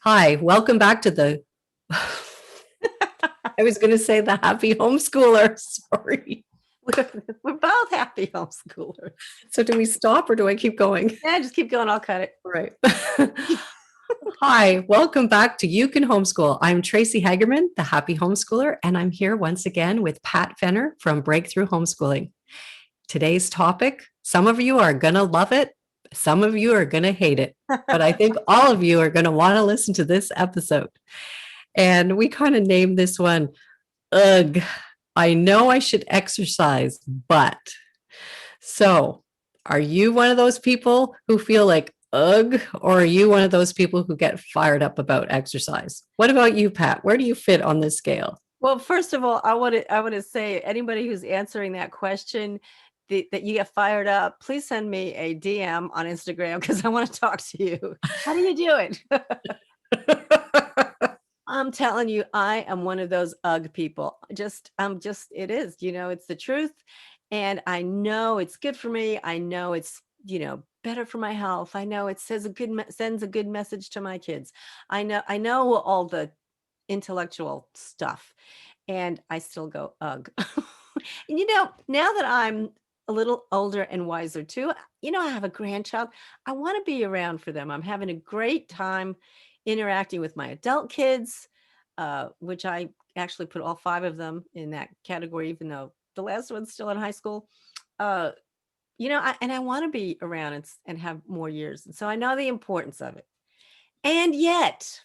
Hi, welcome back to the, I was going to say the happy homeschooler. Sorry. We're both happy homeschoolers. So do we stop or do I keep going? Yeah, just keep going. I'll cut it. Right. Hi, welcome back to You Can Homeschool. I'm Tracey Hagerman, the happy homeschooler, and I'm here once again with Pat Fenner from Breakthrough Homeschooling. Today's topic, some of you are going to love it. Some of you are going to hate it, but I think all of you are going to want to listen to this episode. And we kind of named this one, Ugh, I know I should exercise, but. So, are you one of those people who feel like, ugh, or are you one of those people who get fired up about exercise? What about you, Pat? Where do you fit on this scale? Well, first of all, I want to say anybody who's answering that question that you get fired up, please send me a DM on Instagram because I want to talk to you. How do you do it? I'm telling you, I am one of those ugh people. It is, it's the truth. And I know it's good for me. I know it's, better for my health. I know it sends a good message to my kids. I know all the intellectual stuff, and I still go ugh. And now that I'm a little older and wiser too, I have a grandchild. I want to be around for them. I'm having a great time interacting with my adult kids, which I actually put all 5 of them in that category, even though the last one's still in high school. I want to be around and have more years. And so I know the importance of it. And yet, ...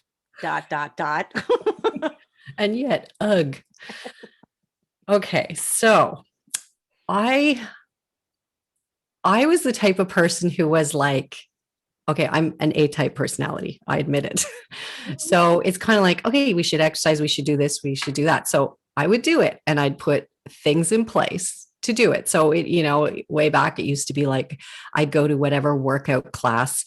And yet, ugh. Okay, so I was the type of person who was like, okay, I'm an A-type personality. I admit it. So it's kind of like, okay, we should exercise. We should do this. We should do that. So I would do it and I'd put things in place to do it. So way back, it used to be like, I'd go to whatever workout class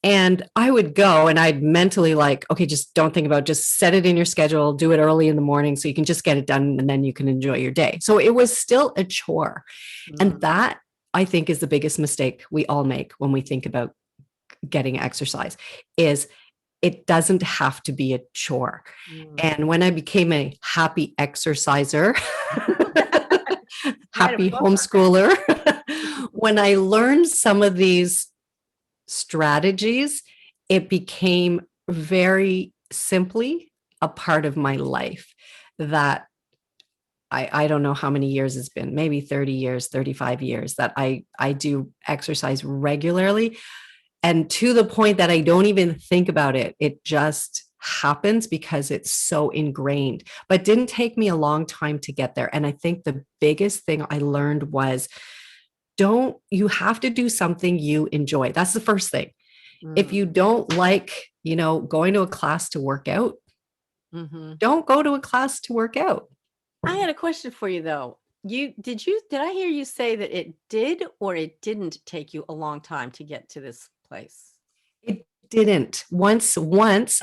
and I would go and I'd mentally like, okay, just don't think about it. Just set it in your schedule, do it early in the morning so you can just get it done and then you can enjoy your day. So it was still a chore. And that I think is the biggest mistake we all make when we think about getting exercise is it doesn't have to be a chore. And when I became a happy exerciser, happy homeschooler, when I learned some of these strategies, it became very simply a part of my life that I don't know how many years it's been, maybe 30 years, 35 years that I do exercise regularly. And to the point that I don't even think about it. It just happens because it's so ingrained, but it didn't take me a long time to get there. And I think the biggest thing I learned was you have to do something you enjoy. That's the first thing. If you don't like, going to a class to work out, don't go to a class to work out. I had a question for you though. Did I hear you say that it did or it didn't take you a long time to get to this place? It didn't. Once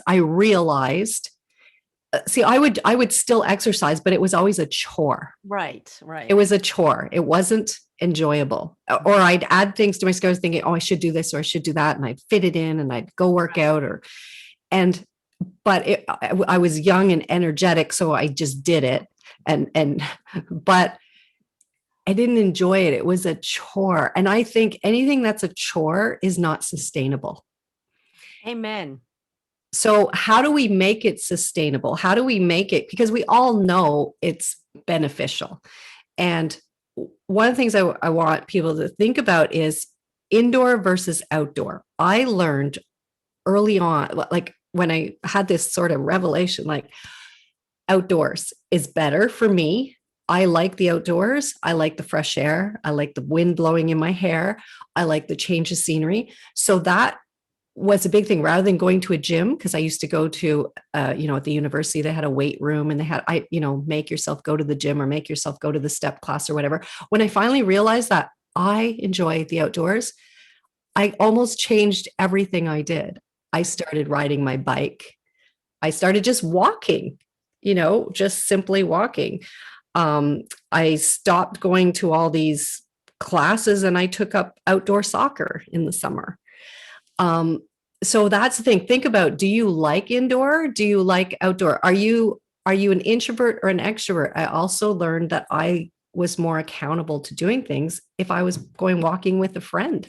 I realized, see, I would still exercise, but it was always a chore. Right. It was a chore. It wasn't enjoyable. Or I'd add things to my schedule thinking, oh, I should do this or I should do that. And I'd fit it in and I'd go work out but I was young and energetic. So I just did it. But I didn't enjoy it. It was a chore. And I think anything that's a chore is not sustainable. Amen. So how do we make it sustainable? How do we make it? Because we all know it's beneficial. And one of the things I want people to think about is indoor versus outdoor. I learned early on, like when I had this sort of revelation, like outdoors is better for me. I like the outdoors. I like the fresh air. I like the wind blowing in my hair. I like the change of scenery. So that was a big thing rather than going to a gym. Cause I used to go to, at the university, they had a weight room and they had, make yourself go to the gym or make yourself go to the step class or whatever. When I finally realized that I enjoy the outdoors, I almost changed everything I did. I started riding my bike. I started just walking, just simply walking. I stopped going to all these classes and I took up outdoor soccer in the summer. so that's the thing. Think about, do you like indoor? Do you like outdoor? Are you an introvert or an extrovert? I also learned that I was more accountable to doing things if I was going walking with a friend.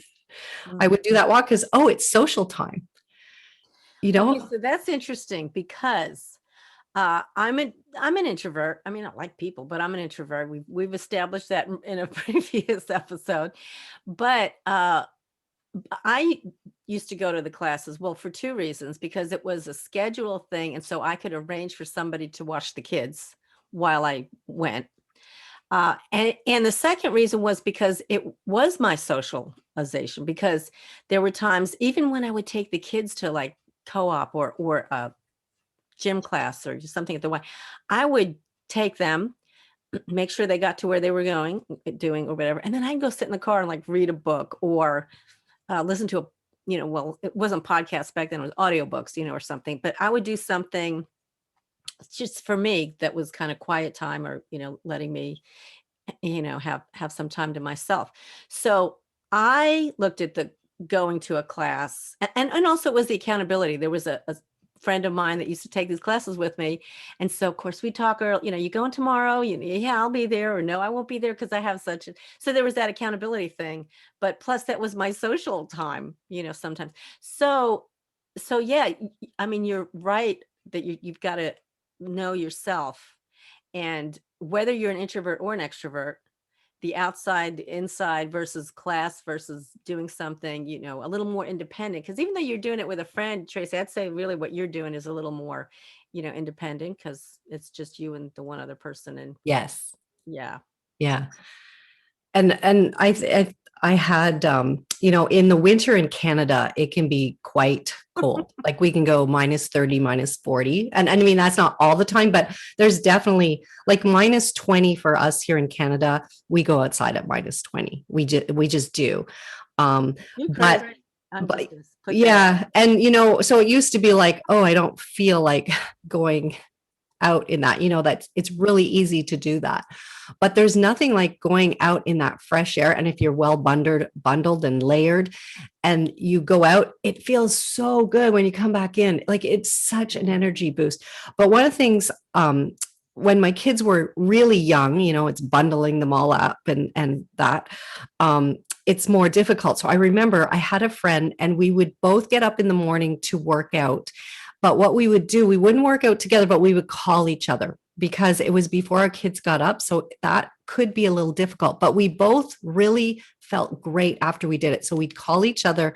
I Mm. would do that walk because, oh, it's social time, you Okay, know? so that's interesting because I'm an introvert. I mean, I like people, but I'm an introvert. We've established that in a previous episode. But I used to go to the classes, well, for two reasons, because it was a schedule thing, and so I could arrange for somebody to watch the kids while I went. And the second reason was because it was my socialization, because there were times, even when I would take the kids to like co-op or gym class or just something at the Y, I would take them, make sure they got to where they were going, doing or whatever, and then I'd go sit in the car and like read a book or listen to a, well, it wasn't podcasts back then, it was audiobooks, or something, but I would do something just for me that was kind of quiet time or, letting me, have some time to myself. So I looked at the going to a class and also it was the accountability. There was a friend of mine that used to take these classes with me. And so of course we talk early, you going tomorrow? Yeah, I'll be there, or no, I won't be there because I have such a, so there was that accountability thing. But plus that was my social time, sometimes. So yeah, I mean, you're right that you've got to know yourself, and whether you're an introvert or an extrovert, the outside, the inside versus class versus doing something, a little more independent. Because even though you're doing it with a friend, Tracy, I'd say really what you're doing is a little more, independent, because it's just you and the one other person. And Yes. yeah. Yeah. And I had in the winter in Canada it can be quite cold. Like we can go -30, -40. And I mean that's not all the time, but there's definitely like -20 for us here in Canada. We go outside at -20. We just do. Um You but crazy. I'm but just going to put that out. yeah, and so it used to be like, oh, I don't feel like going out in that, that it's really easy to do that. But there's nothing like going out in that fresh air. And if you're well bundled and layered and you go out, it feels so good when you come back in. Like it's such an energy boost. But one of the things, when my kids were really young, it's bundling them all up and that, it's more difficult. So I remember I had a friend and we would both get up in the morning to work out. But what we would do, we wouldn't work out together, but we would call each other because it was before our kids got up. So that could be a little difficult. But we both really felt great after we did it. So we'd call each other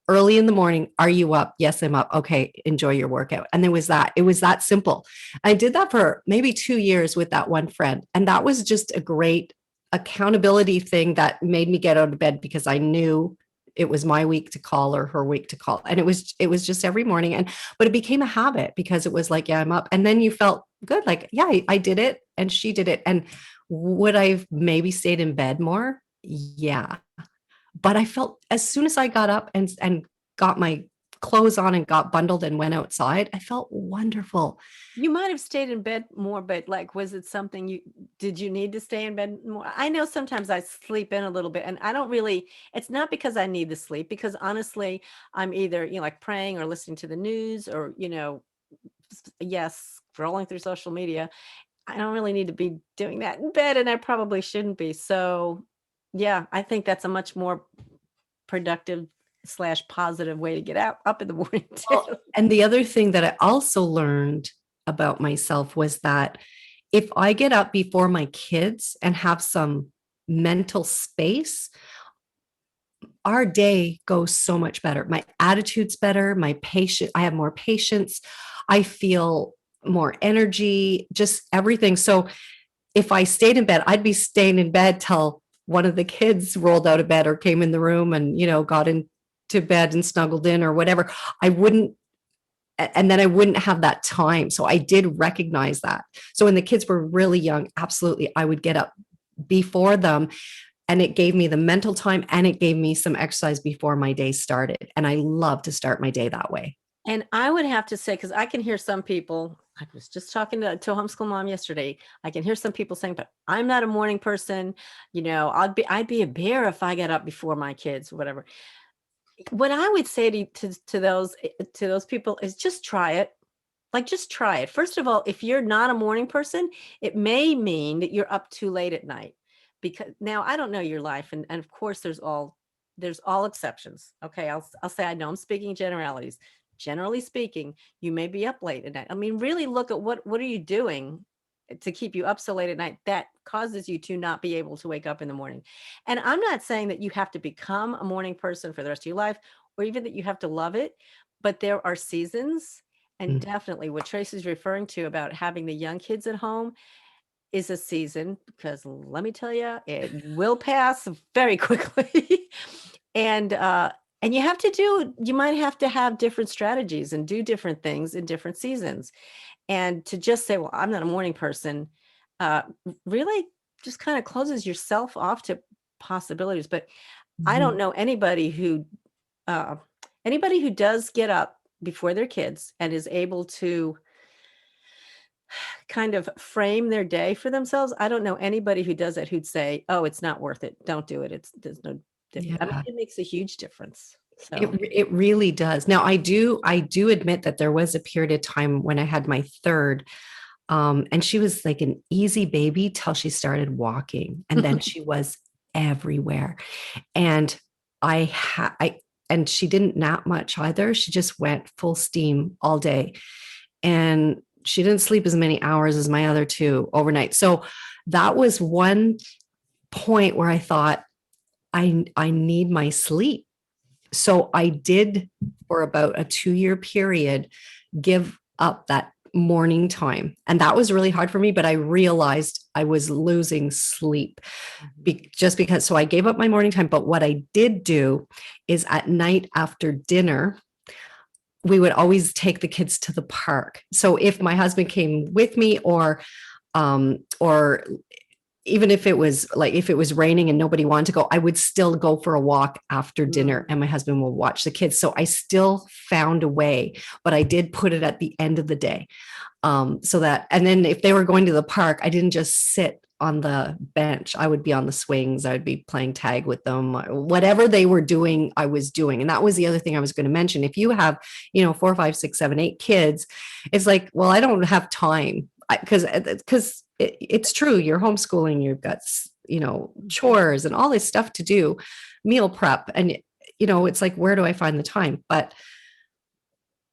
early in the morning. Are you up? Yes, I'm up. Okay, enjoy your workout. And there was that. It was that simple. I did that for maybe 2 years with that one friend. And that was just a great accountability thing that made me get out of bed because I knew it was my week to call or her week to call, and it was just every morning. But it became a habit because it was like, yeah, I'm up, and then you felt good, like, yeah, I did it and she did it. And would I've maybe stayed in bed more? Yeah, but I felt as soon as I got up and got my clothes on and got bundled and went outside, I felt wonderful. You might have stayed in bed more, but like, was it something did you need to stay in bed more? I know sometimes I sleep in a little bit and I don't really, it's not because I need the sleep, because honestly, I'm either, like praying or listening to the news or, yes, scrolling through social media. I don't really need to be doing that in bed, and I probably shouldn't be. So yeah, I think that's a much more productive slash positive way to get out up in the morning too. Well, and the other thing that I also learned about myself was that if I get up before my kids and have some mental space, our day goes so much better. My attitude's better, I have more patience, I feel more energy, just everything. So if I stayed in bed, I'd be staying in bed till one of the kids rolled out of bed or came in the room and, got into bed and snuggled in or whatever. I wouldn't and then I wouldn't have that time. So I did recognize that. So when the kids were really young, absolutely, I would get up before them, and it gave me the mental time and it gave me some exercise before my day started. And I love to start my day that way. And I would have to say, because I can hear some people, I was just talking to a homeschool mom yesterday. I can hear some people saying, but I'm not a morning person. I'd be a bear if I got up before my kids, whatever. What I would say to those people is just try it. Like, just try it. First of all, if you're not a morning person, it may mean that you're up too late at night. Because now I don't know your life, and of course there's all exceptions. Okay, I'll say I know I'm speaking generalities. Generally speaking, you may be up late at night. I mean, really look at what are you doing to keep you up so late at night that causes you to not be able to wake up in the morning. And I'm not saying that you have to become a morning person for the rest of your life, or even that you have to love it, but there are seasons. And Mm. definitely what Tracy's referring to about having the young kids at home is a season, because let me tell you, it will pass very quickly. and uh and you might have to have different strategies and do different things in different seasons. And to just say, well, I'm not a morning person, uh really just kind of closes yourself off to possibilities. But I don't Mhm. know uh anybody who does get up before their kids and is able to kind of frame their day for themselves. I don't know anybody who does it who'd say, "Oh, it's not worth it. Don't do it. There's no difference." I mean, Yeah. it makes a huge difference. It So, it really does. Now I do admit that there was a period of time when I had my third, and she was like an easy baby till she started walking, and then she was everywhere. And I and she didn't nap much either. She just went full steam all day, and she didn't sleep as many hours as my other two overnight. So that was one point where I thought I need my sleep. So I did, for about a 2-year period, give up that morning time. And that was really hard for me, but I realized I was losing sleep mhm. just because. So I gave up my morning time. But what I did do is at night after dinner, we would always take the kids to the park. So if my husband came with me, or even if it was like, if it was raining and nobody wanted to go, I would still go for a walk after dinner, Mm. and my husband will watch the kids. So I still found a way, but I did put it at the end of the day. So that, and then if they were going to the park, I didn't just sit on the bench. I would be on the swings. I would be playing tag with them. Whatever they were doing, I was doing. And that was the other thing I was going to mention. If you have, 4, 5, 6, 7, 8 kids, it's like, well, I don't have time, because it's true. You're homeschooling. You've got, chores and all this stuff to do, meal prep, and it's like, where do I find the time? But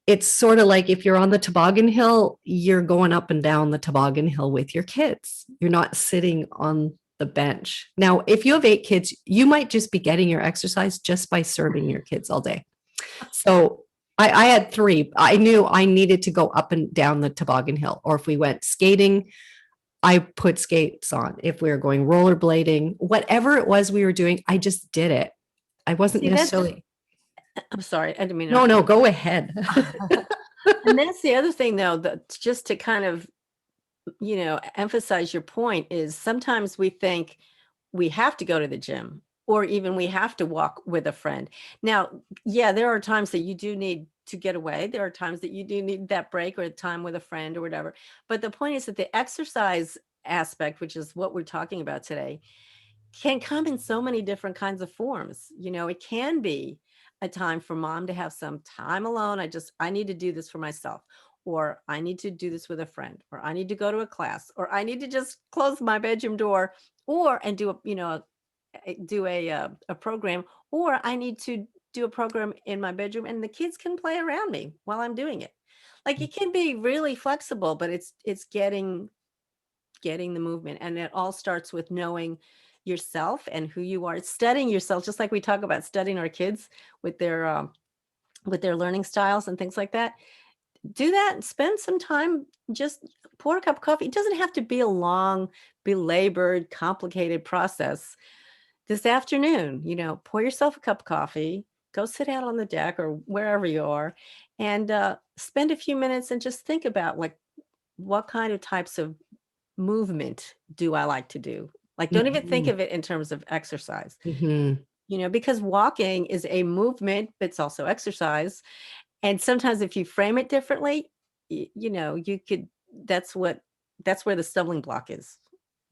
it's sort of like, if you're on the toboggan hill, you're going up and down the toboggan hill with your kids. You're not sitting on the bench. Now, if you have 8 kids, you might just be getting your exercise just by serving your kids all day. So I had 3. I knew I needed to go up and down the toboggan hill. Or if we went skating, I put skates on. If we were going rollerblading, whatever it was we were doing, I just did it. I wasn't See, that's necessarily. I'm sorry, I didn't mean to No, interrupt no, go ahead. you. And that's the other thing, though, that just to kind of, emphasize your point is sometimes we think we have to go to the gym, or even we have to walk with a friend. Now, yeah, there are times that you do need to get away. There are times that you do need that break or time with a friend or whatever. But the point is that the exercise aspect, which is what we're talking about today, can come in so many different kinds of forms. It can be a time for mom to have some time alone. I need to do this for myself, or I need to do this with a friend, or I need to go to a class, or I need to just close my bedroom door, or and do a program, or I need to do a program in my bedroom and the kids can play around me while I'm doing it. Like, it can be really flexible, but it's getting the movement. And it all starts with knowing yourself and who you are. It's studying yourself, just like we talk about studying our kids with their learning styles and things like that. Do that and spend some time. Just pour a cup of coffee. It doesn't have to be a long, belabored, complicated process. This afternoon, pour yourself a cup of coffee, go sit out on the deck or wherever you are, and spend a few minutes and just think about, like, what kind of types of movement do I like to do? Like, don't even think Mhm. of it in terms of exercise, Mhm. because walking is a movement, but it's also exercise. And sometimes if you frame it differently, you could, that's what, that's where the stumbling block is,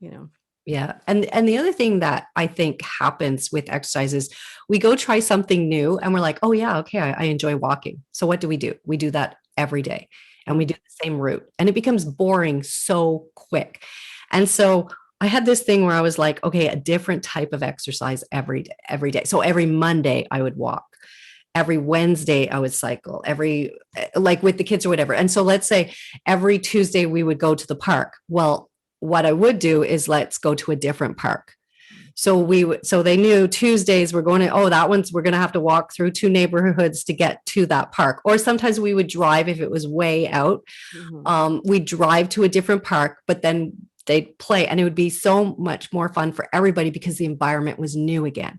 you know. Yeah. And the other thing that I think happens with exercise is we go try something new and we're like, oh yeah, okay, I enjoy walking. So what do? We do that every day and we Mm. do the same route and it becomes boring so quick. And so I had this thing where I was like, okay, a different type of exercise every day. So every Monday I would walk. Every Wednesday I would cycle, like with the kids or whatever. And so let's say every Tuesday we would go to the park. Well, what I would do is let's go to a different park. So they knew Tuesdays we're going to, oh, that one's, we're going to have to walk through two neighborhoods to get to that park. Or sometimes we would drive if it was way out. Mhm. We'd drive to a different park, but then they'd play and it would be so much more fun for everybody because the environment was new again.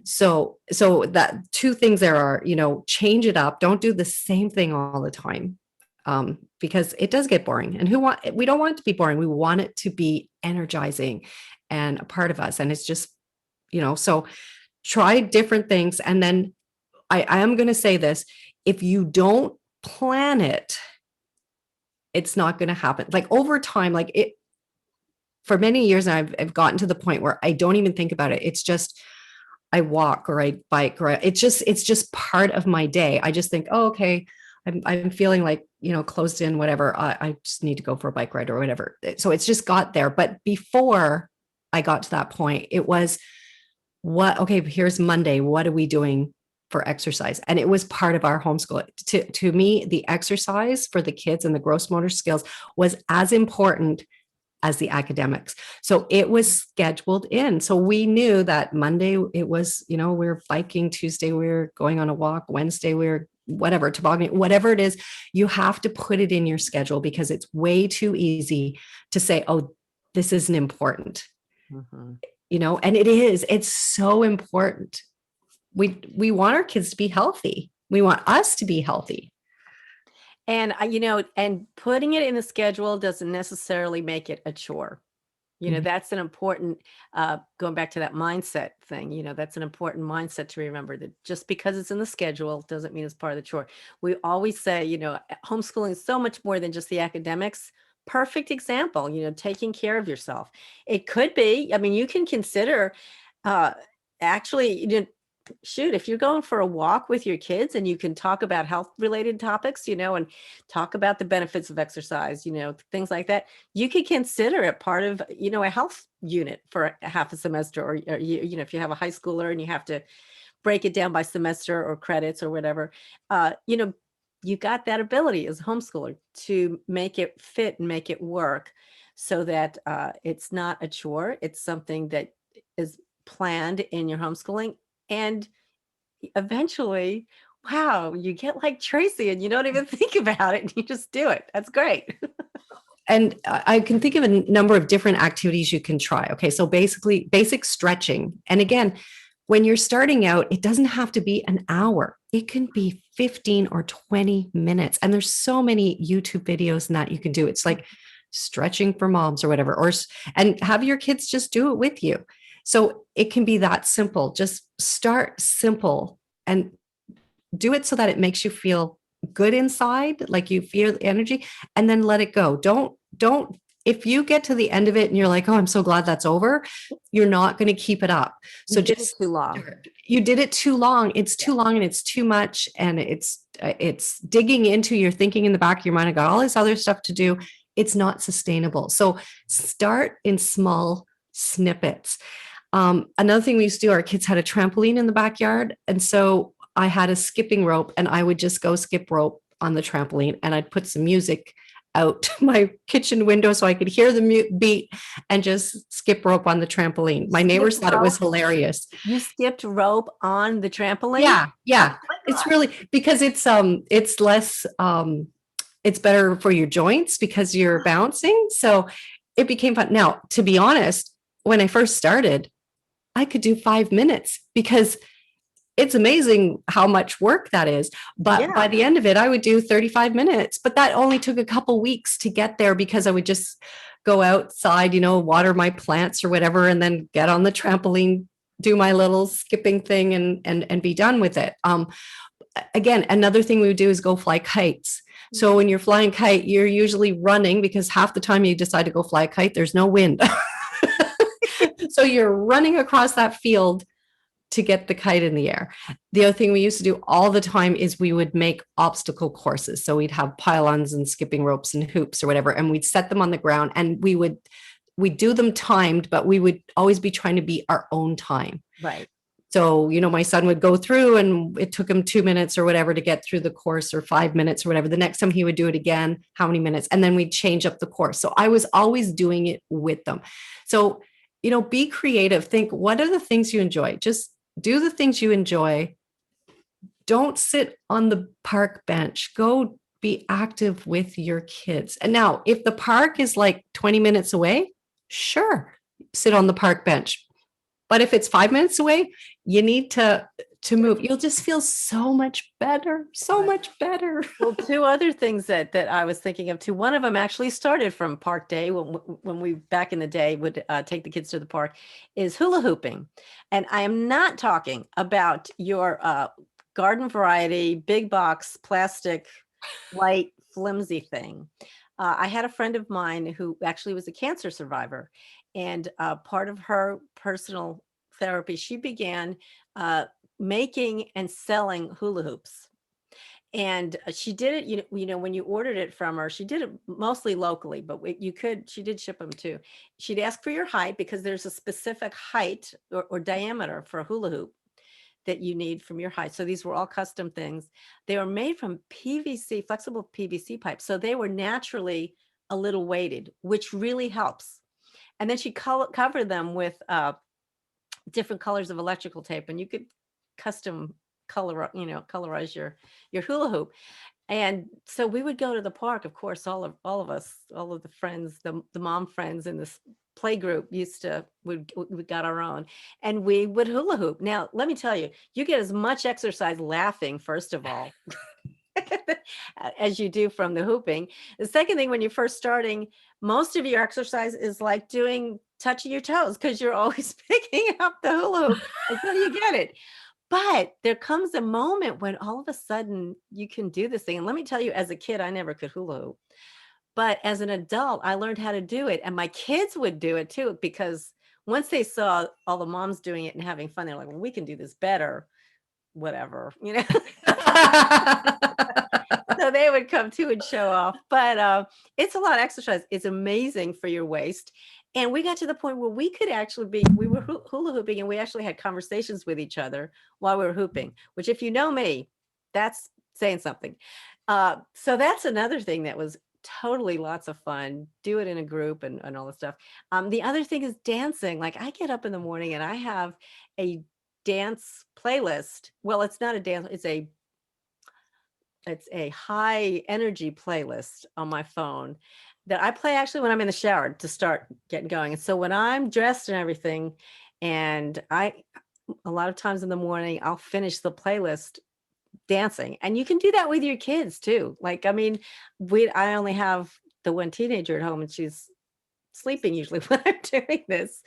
So that two things there are, change it up. Don't do the same thing all the time. Because it does get boring and we don't want it to be boring. We want it to be energizing and a part of us. And it's just, so try different things. And then I am going to say this, if you don't plan it, it's not going to happen. Like over time, like it, for many years, I've gotten to the point where I don't even think about it. It's just, I walk or I bike or it's just part of my day. I just think, oh, okay, I'm feeling like, closed in, whatever. I just need to go for a bike ride or whatever. So it's just got there. But before I got to that point, it was okay, here's Monday. What are we doing for exercise? And it was part of our homeschool. To me, the exercise for the kids and the gross motor skills was as important as the academics. So it was scheduled in. So we knew that Monday it was, we were biking, Tuesday we were going on a walk, Wednesday we were whatever, tobogganing, whatever it is, you have to put it in your schedule because it's way too easy to say, oh, this isn't important. Mhm. And it's so important. We want our kids to be healthy. We want us to be healthy. And and putting it in the schedule doesn't necessarily make it a chore. Mhm. That's an important, going back to that mindset thing, that's an important mindset to remember, that just because it's in the schedule doesn't mean it's part of the chore. We always say, homeschooling is so much more than just the academics. Perfect example, taking care of yourself. It could be, I mean, you can consider, uh, actually, shoot, if you're going for a walk with your kids and you can talk about health related topics, and talk about the benefits of exercise, things like that, you could consider it part of, a health unit for a half a semester, or if you have a high schooler and you have to break it down by semester or credits or whatever, you got that ability as a homeschooler to make it fit and make it work so that it's not a chore. It's something that is planned in your homeschooling. And eventually, wow, you get like Tracey and you don't even think about it and you just do it. That's great. And I can think of a number of different activities you can try. Okay, so basically basic stretching. And again, when you're starting out, it doesn't have to be an hour. It can be 15 or 20 minutes. And there's so many YouTube videos and that you can do. It's like stretching for moms or whatever, and have your kids just do it with you. So it can be that simple. Just start simple and do it so that it makes you feel good inside, like you feel energy, and then let it go. Don't if you get to the end of it and you're like, oh, I'm so glad that's over, you're not going to keep it up. So You did it just too long. you did it too long. It's too long and it's too much. And it's digging into your thinking in the back of your mind. I got all this other stuff to do. It's not sustainable. So start in small snippets. Another thing we used to do, our kids had a trampoline in the backyard. And so I had a skipping rope and I would just go skip rope on the trampoline and I'd put some music out my kitchen window so I could hear the beat and just skip rope on the trampoline. My neighbors thought it was hilarious. You skipped rope on the trampoline? Yeah. Yeah. Oh my It's God. really because it's less, it's better for your joints because you're bouncing. So it became fun. Now, to be honest, when I first started, I could do 5 minutes because it's amazing how much work that is. But by the end of it, I would do 35 minutes. But that only took a couple weeks to get there because I would just go outside, water my plants or whatever, and then get on the trampoline, do my little skipping thing and be done with it. Again, another thing we would do is go fly kites. So when you're flying kite, you're usually running because half the time you decide to go fly a kite, there's no wind. So you're running across that field to get the kite in the air. The other thing we used to do all the time is we would make obstacle courses. So we'd have pylons and skipping ropes and hoops or whatever, and we'd set them on the ground, and we'd do them timed, but we would always be trying to beat our own time. Right. So, my son would go through and it took him 2 minutes or whatever to get through the course, or 5 minutes or whatever. The next time he would do it again, how many minutes? And then we'd change up the course. So I was always doing it with them. So, be creative. Think, what are the things you enjoy? Just do the things you enjoy. Don't sit on the park bench. Go be active with your kids. And now, if the park is like 20 minutes away, sure, sit on the park bench. But if it's 5 minutes away, you need to move. You'll just feel so much better, so much better. Well, two other things that I was thinking of too. One of them actually started from park day when we back in the day would take the kids to the park, is hula hooping. And I am not talking about your garden variety, big box, plastic, light, flimsy thing. I had a friend of mine who actually was a cancer survivor. And part of her personal therapy, she began making and selling hula hoops. And she did it, when you ordered it from her, she did it mostly locally, but she did ship them too. She'd ask for your height, because there's a specific height or diameter for a hula hoop that you need from your height. So these were all custom things. They were made from PVC, flexible PVC pipes. So they were naturally a little weighted, which really helps. And then she covered them with different colors of electrical tape, and you could custom colorize your hula hoop. And so we would go to the park. Of course, all of us, all of the friends, the mom friends in this play group we got our own, and we would hula hoop. Now, let me tell you, you get as much exercise laughing, first of all, as you do from the hooping. The second thing, when you're first starting, most of your exercise is like touching your toes, because you're always picking up the hula hoop until you get it. But there comes a moment when all of a sudden you can do this thing. And let me tell you, as a kid, I never could hula hoop. But as an adult, I learned how to do it. And my kids would do it too, because once they saw all the moms doing it and having fun, they're like, well, we can do this better, whatever, So they would come too and show off. But it's a lot of exercise. It's amazing for your waist. And we got to the point where we could actually we were hula hooping, and we actually had conversations with each other while we were hooping, which, if you know me, that's saying something. So that's another thing that was totally lots of fun. Do it in a group and all this stuff. The other thing is dancing. Like, I get up in the morning and I have a dance playlist. Well, it's not a dance, it's a high energy playlist on my phone that I play actually when I'm in the shower to start getting going. And so when I'm dressed and everything, and a lot of times in the morning, I'll finish the playlist dancing. And you can do that with your kids too. Like, I mean, I only have the one teenager at home, and she's sleeping usually when I'm doing this.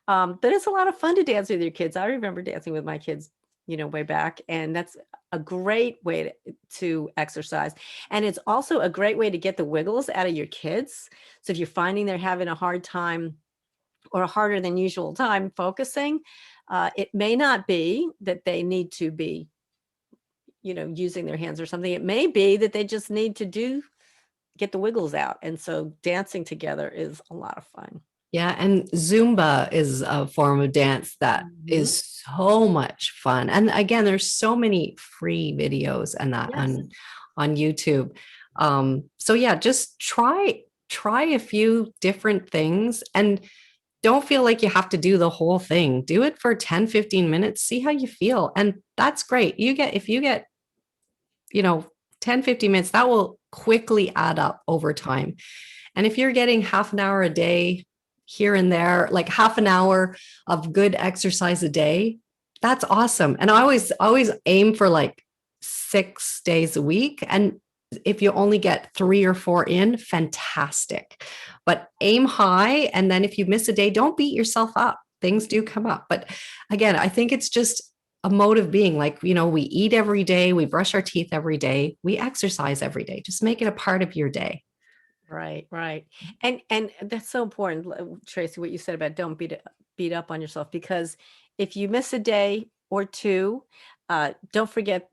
But it's a lot of fun to dance with your kids. I remember dancing with my kids, way back. And that's a great way to exercise. And it's also a great way to get the wiggles out of your kids. So if you're finding they're having a hard time or a harder than usual time focusing, it may not be that they need to be, using their hands or something. It may be that they just need to get the wiggles out. And so dancing together is a lot of fun. Yeah. And Zumba is a form of dance that is so much fun. And again, there's so many free videos and that on YouTube. So yeah, just try a few different things, and don't feel like you have to do the whole thing. Do it for 10, 15 minutes, see how you feel. And that's great. If you get 10, 15 minutes, that will quickly add up over time. And if you're getting half an hour a day here and there, like half an hour of good exercise a day, that's awesome. And I always aim for like 6 days a week. And if you only get 3 or 4 in, fantastic. But aim high. And then if you miss a day, don't beat yourself up. Things do come up. But again, I think it's just a mode of being. Like, we eat every day, we brush our teeth every day, we exercise every day. Just make it a part of your day. Right. And that's so important, Tracey, what you said about don't beat beat up on yourself, because if you miss a day or two, don't forget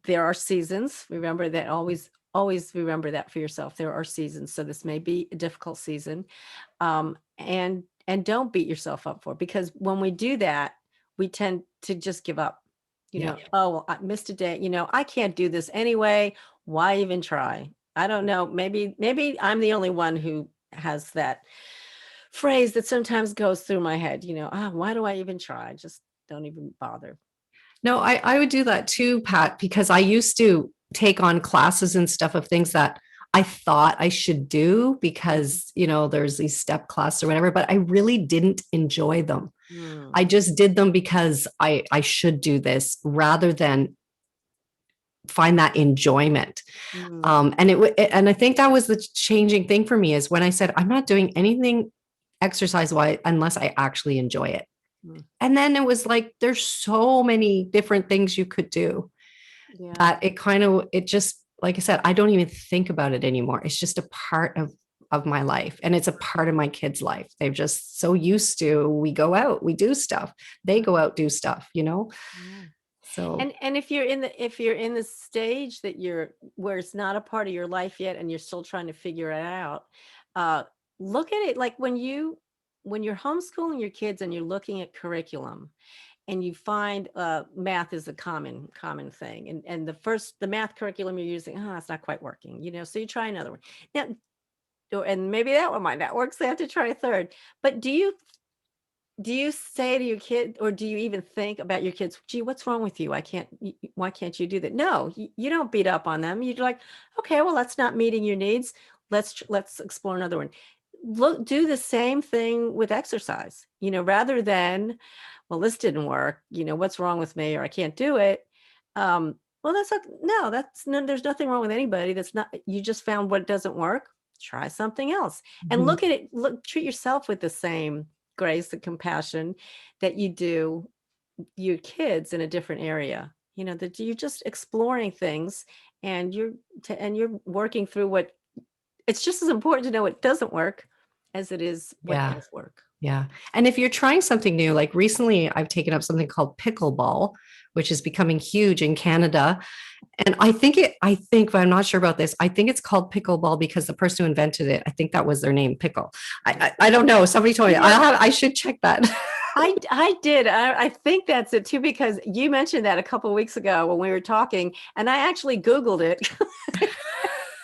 there are seasons. Remember that, always remember that for yourself. There are seasons. So this may be a difficult season. And don't beat yourself up for it, because when we do that, we tend to just give up. Yeah. Oh, well, I missed a day. I can't do this anyway. Why even try? I don't know. Maybe I'm the only one who has that phrase that sometimes goes through my head. Why do I even try? Just don't even bother. No, I would do that too, Pat, because I used to take on classes and stuff of things that I thought I should do because, there's these step classes or whatever, but I really didn't enjoy them. Mm, I just did them because I should do this rather than find that enjoyment. mm, And I think that was the changing thing for me is when I said, I'm not doing anything exercise wise unless I actually enjoy it. mm. And then it was like, there's so many different things you could do Yeah. that it just, like I said, I don't even think about it anymore. It's just a part of my life. And it's a part of my kids' life. They're just so used to, we go out, we do stuff. They go out, do stuff. Yeah. So And if you're in the stage where it's not a part of your life yet and you're still trying to figure it out, uh, look at it like when you're homeschooling your kids and you're looking at curriculum, and you find math is a common thing, and the math curriculum you're using, it's not quite working, so you try another one. Now, and maybe that one might not work, so you have to try a third. But do you say to your kid, or do you even think about your kids, gee, what's wrong with you? Why can't you do that? No, you don't beat up on them. You're like, okay, well, that's not meeting your needs. Let's explore another one. Do the same thing with exercise, rather than, well, this didn't work, what's wrong with me, or I can't do it. Well, no, there's nothing wrong with anybody. That's not, you just found what doesn't work. Try something else and mhm. treat yourself with the same grace and compassion that you do your kids in a different area. That you're just exploring things, and you're working through what, it's just as important to know what doesn't work as it is what Yeah. does work. Yeah. And if you're trying something new, like recently I've taken up something called pickleball, which is becoming huge in Canada. And but I'm not sure about this. I think it's called pickleball because the person who invented it, I think that was their name, Pickle. I don't know. Somebody told me. I should check that. I did. I think that's it too, because you mentioned that a couple of weeks ago when we were talking, and I actually Googled it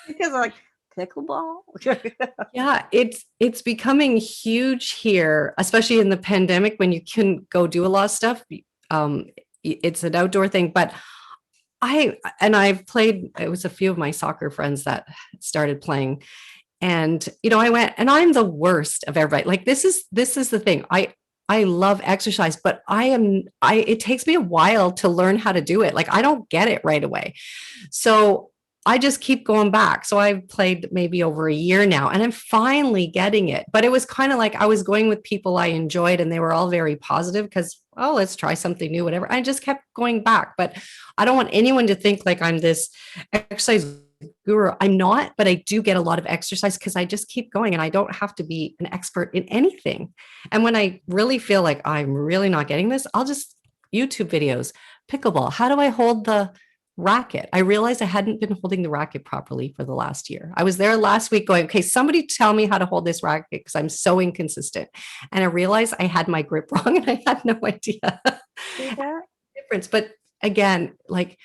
because I'm like, pickleball. Yeah, it's becoming huge here, especially in the pandemic when you couldn't go do a lot of stuff. It's an outdoor thing, but I've played, it was a few of my soccer friends that started playing. And I went, and I'm the worst of everybody. Like this is the thing. I love exercise, but it takes me a while to learn how to do it. Like I don't get it right away. So I just keep going back. So I've played maybe over a year now and I'm finally getting it. But it was kind of like I was going with people I enjoyed and they were all very positive because, oh, let's try something new, whatever. I just kept going back. But I don't want anyone to think like I'm this exercise guru. I'm not, but I do get a lot of exercise because I just keep going and I don't have to be an expert in anything. And when I really feel like I'm really not getting this, I'll just YouTube videos, pickleball. How do I hold the racket? I realized I hadn't been holding the racket properly for the last year. I was there last week going, okay, somebody tell me how to hold this racket because I'm so inconsistent. And I realized I had my grip wrong and I had no idea See that? difference. But again, like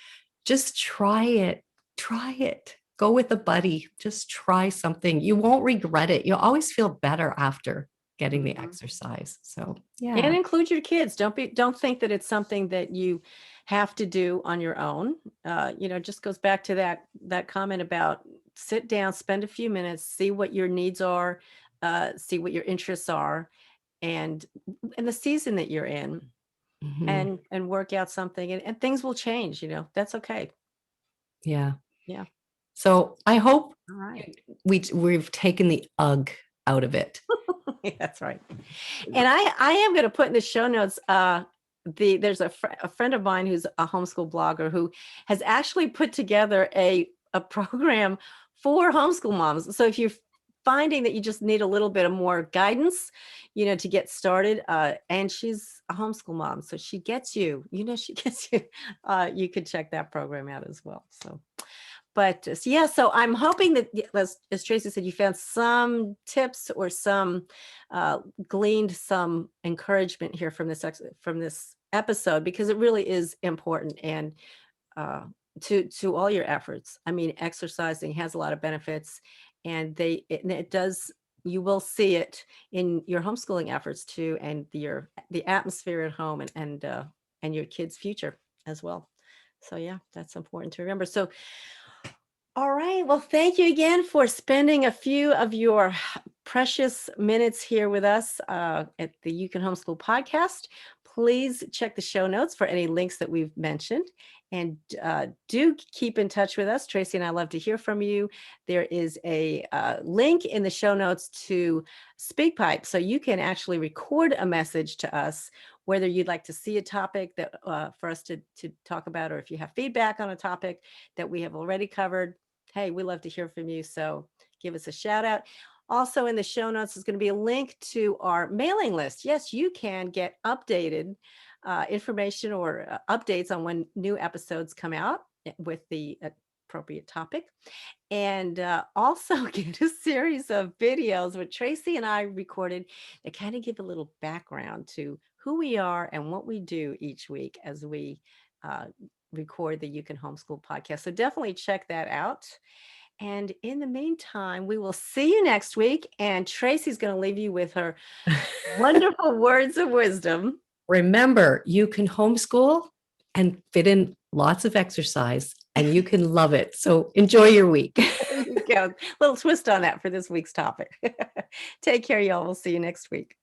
just try it. Try it. Go with a buddy. Just try something. You won't regret it. You'll always feel better after getting the Mhm. exercise. So And yeah. include your kids. Don't think that it's something that you have to do on your own. It just goes back to that comment about sit down, spend a few minutes, see what your needs are, see what your interests are, and the season that you're in, Mhm. and work out something, and things will change. That's okay. Yeah. Yeah. So I hope All right. we've taken the ugh out of it. Yeah, that's right. And I am going to put in the show notes. There's a friend of mine who's a homeschool blogger who has actually put together a program for homeschool moms. So if you're finding that you just need a little bit of more guidance, to get started. And she's a homeschool mom, so she gets you, she gets you. You could check that program out as well. But yeah, so I'm hoping that, as Tracey said, you found some tips or some gleaned some encouragement here from this episode, because it really is important, and to all your efforts. I mean, exercising has a lot of benefits, and it does. You will see it in your homeschooling efforts too, and the atmosphere at home, and your kids' future as well. So yeah, that's important to remember. So, all right. Well, thank you again for spending a few of your precious minutes here with us at the You Can Homeschool podcast. Please check the show notes for any links that we've mentioned. And do keep in touch with us. Tracey and I love to hear from you. There is a link in the show notes to SpeakPipe, so you can actually record a message to us, whether you'd like to see a topic that for us to talk about, or if you have feedback on a topic that we have already covered. Hey, we love to hear from you. So give us a shout out. Also in the show notes is going to be a link to our mailing list. Yes, you can get updated information or updates on when new episodes come out with the appropriate topic. And also get a series of videos with Tracey and I recorded that kind of give a little background to who we are and what we do each week as we record the You Can Homeschool podcast. So definitely check that out. And in the meantime, we will see you next week. And Tracey's going to leave you with her wonderful words of wisdom. Remember, you can homeschool and fit in lots of exercise, and you can love it. So enjoy your week. There you go. Little twist on that for this week's topic. Take care, y'all. We'll see you next week.